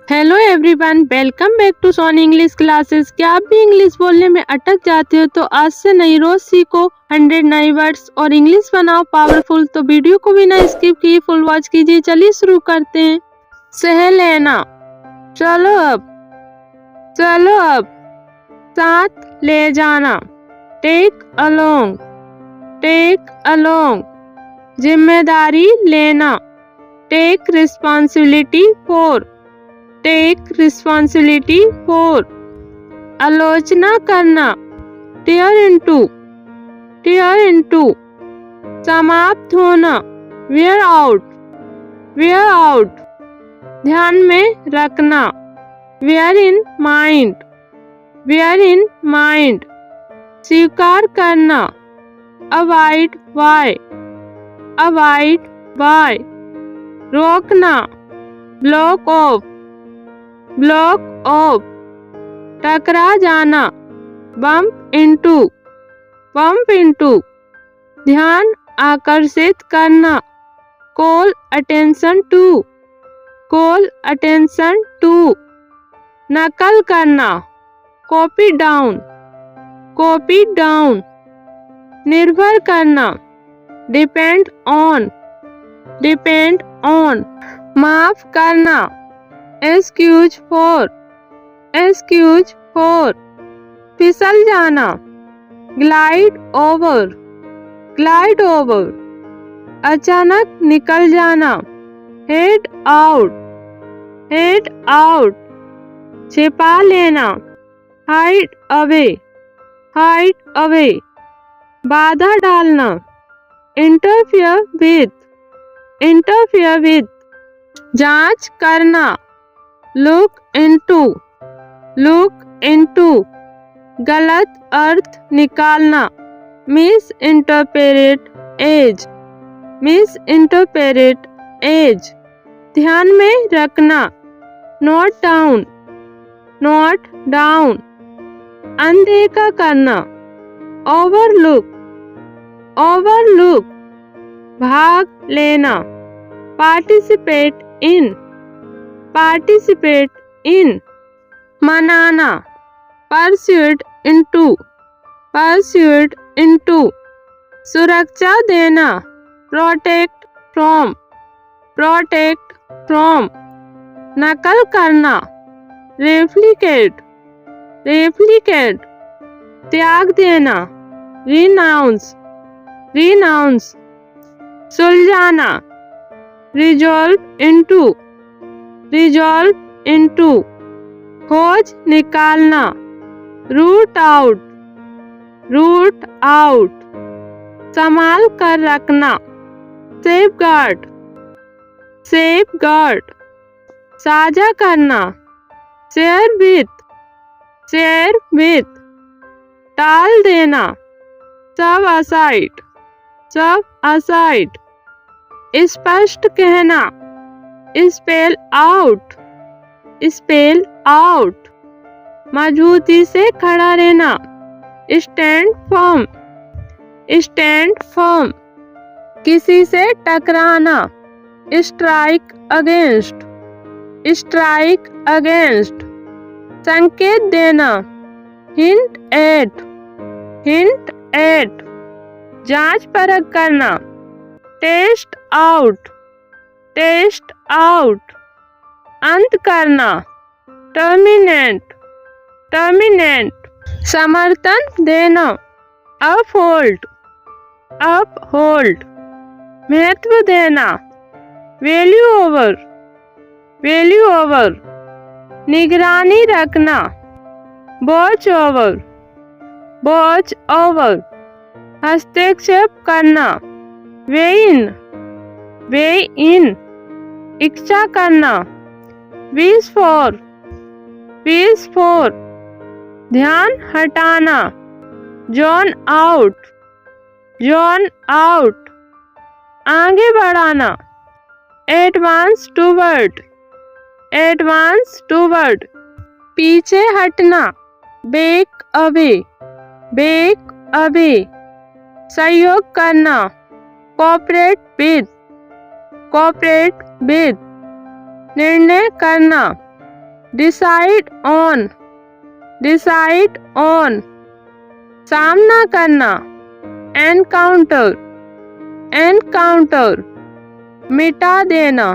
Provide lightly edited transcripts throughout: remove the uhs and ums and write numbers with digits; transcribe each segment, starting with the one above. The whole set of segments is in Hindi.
Hello everyone, welcome back to Soni English classes. क्या आप भी इंग्लिश बोलने में अटक जाते हो तो आज से नई रोज सीखो 100 नए वर्ड्स और इंग्लिश बनाओ पावरफुल। तो वीडियो को बिना स्किप किए फुल वॉच कीजिए। चलिए शुरू करते हैं। सह लेना, चलो अब, साथ ले जाना, टेक अलोंग, जिम्मेदारी लेना, टेक रिस्पॉन्सिबिलिटी फॉर, आलोचना करना, टीयर इनटू, समाप्त होना, वेयर आउट, ध्यान में रखना, वेयर इन माइंड, स्वीकार करना, अवॉइड बाय, रोकना, ब्लॉक ऑफ, टकरा जाना, बम्प इनटू, ध्यान आकर्षित करना, कॉल अटेंशन टू, नकल करना, कॉपी डाउन, निर्भर करना, डिपेंड ऑन, माफ करना, एक्सक्यूज फॉर, फिसल जाना, ग्लाइड ओवर, अचानक निकल जाना, हेड आउट, छिपा लेना, हाइड अवे, बाधा डालना, इंटरफियर विद, जांच करना, लुक इनटू, गलत अर्थ निकालना, मिस इंटरप्रेट एज, ध्यान में रखना, नोट डाउन, अनदेखा करना, ओवरलुक, भाग लेना, पार्टिसिपेट इन, मनाना, परस्यूड इनटू, सुरक्षा देना, प्रोटेक्ट फ्रॉम, नकल करना, रेप्लिकेट, त्याग देना, रिनाउंस, सुलझाना, रिजॉल्व इनटू, खोज निकालना, रूट आउट, संभाल कर रखना, सेफगार्ड, साझा करना, शेयर विथ, टाल देना, सब असाइड, स्पष्ट कहना, स्पेल आउट, मजबूती से खड़ा रहना, स्टैंड फर्म, किसी से टकराना, स्ट्राइक अगेंस्ट, संकेत देना, हिंट एट, जांच परख करना, टेस्ट आउट, अंत करना, टर्मिनेट, समर्थन देना, अपहोल्ड, महत्व देना, वैल्यू ओवर, निगरानी रखना, वॉच ओवर, हस्तक्षेप करना, वे इन, इच्छा करना, विश फॉर, ध्यान हटाना, जोन आउट, आगे बढ़ाना, एडवांस टूवर्ड, पीछे हटना, बैक अवे, सहयोग करना, कोऑपरेट विद, निर्णय करना, डिसाइड ऑन, डिसाइड ऑन, सामना करना, एनकाउंटर, एनकाउंटर, मिटा देना,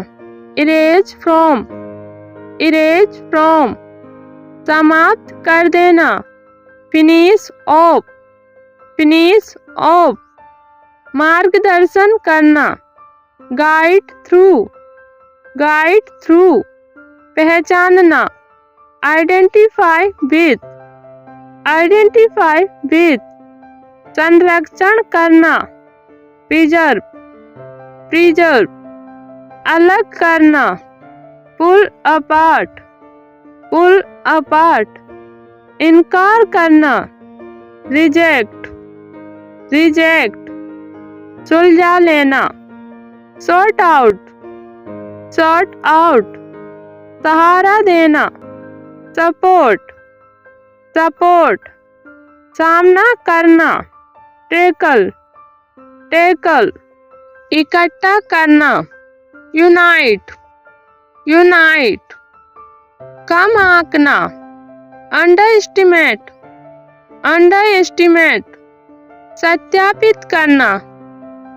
इरेज फ्रॉम, इरेज फ्रॉम, समाप्त कर देना, फिनिश ऑफ, फिनिश ऑफ, मार्गदर्शन करना, गाइड थ्रू, गाइड थ्रू, पहचानना, आइडेंटिफाई विथ, आइडेंटिफाई विथ, संरक्षण करना, प्रिजर्व, प्रिजर्व, अलग करना, पुल अपार्ट, पुल अपार्ट, इनकार करना, रिजेक्ट, रिजेक्ट, सुलझा लेना, सॉर्ट आउट, सॉर्ट आउट, सहारा देना, सपोर्ट, सपोर्ट, सामना करना, टैकल, टैकल, इकट्ठा करना, यूनाइट, यूनाइट, कम आंकना, अंडर एस्टिमेट, अंडर एस्टिमेट, सत्यापित करना,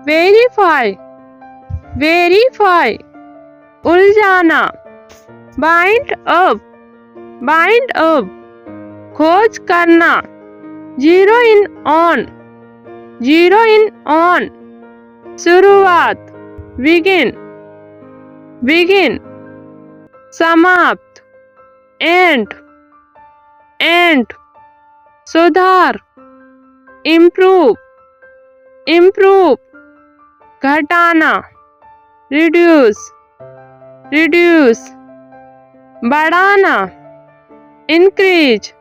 वेरीफाई, वेरीफाई, उलझाना, बाइंड अप, बाइंड अप, खोज करना, zero in on, zero in on, शुरुआत, बिगिन, बिगिन, समाप्त, एंड, एंड, सुधार, इम्प्रूव, इम्प्रूव, घटाना, रिड्यूस, रिड्यूस, बढ़ाना, इंक्रीज,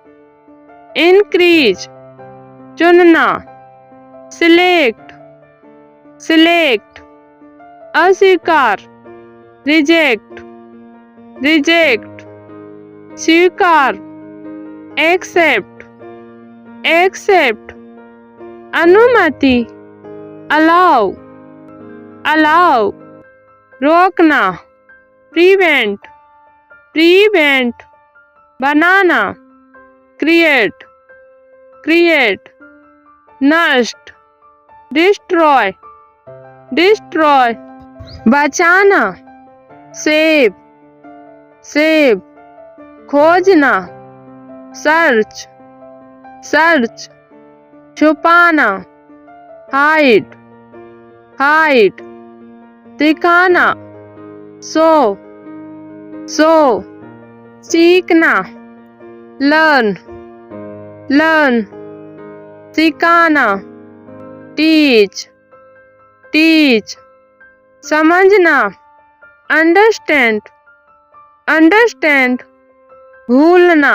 इंक्रीज, चुनना, सिलेक्ट, सिलेक्ट, अस्वीकार, रिजेक्ट, रिजेक्ट, स्वीकार, एक्सेप्ट, एक्सेप्ट, अनुमति, अलाउ, अलाउ, रोकना, प्रिवेंट, प्रिवेंट, बनाना, क्रिएट, क्रिएट, नष्ट, डिस्ट्रॉय, डिस्ट्रॉय, बचाना, सेव, सेव, खोजना, सर्च, सर्च, छुपाना, हाइड, हाइड, दिखाना, शो, शो, सीखना, लर्न, लर्न, सिखाना, टीच, टीच, समझना, अंडरस्टैंड, अंडरस्टैंड, भूलना,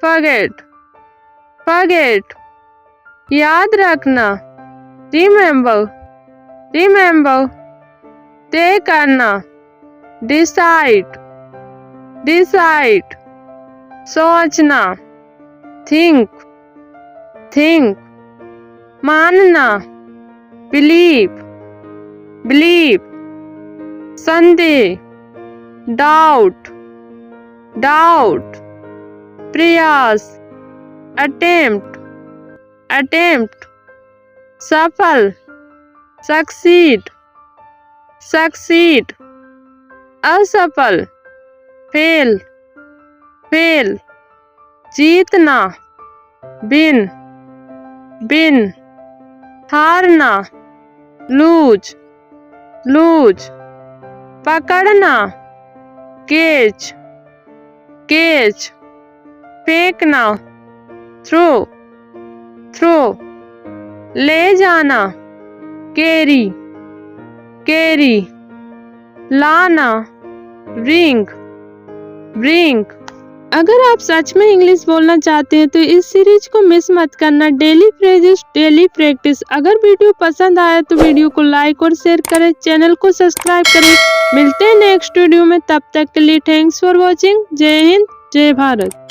फॉरगेट, फॉरगेट, याद रखना, रिमेम्बर, रिमेम्बर, तय करना, डिसाइड, डिसाइड, सोचना, थिंक, थिंक, मानना, बिलीव, बिलीव, संदेह, डाउट, डाउट, प्रयास, अटेम्प्ट, अटेम्प्ट, सफल, सक्सीड, सक्सीड, असफल, फेल, फेल, जीतना, बिन, बिन, हारना, लूज, लूज, पकड़ना, कैच, कैच, फेंकना, थ्रो, थ्रो, ले जाना, कैरी, कैरी, लाना, ब्रिंग, ब्रिंग। अगर आप सच में इंग्लिश बोलना चाहते हैं तो इस सीरीज को मिस मत करना। Daily phrases, daily practice. अगर वीडियो पसंद आया तो वीडियो को लाइक और शेयर करें, चैनल को सब्सक्राइब करें। मिलते हैं नेक्स्ट वीडियो में, तब तक के लिए थैंक्स फॉर वॉचिंग। जय हिंद, जय भारत।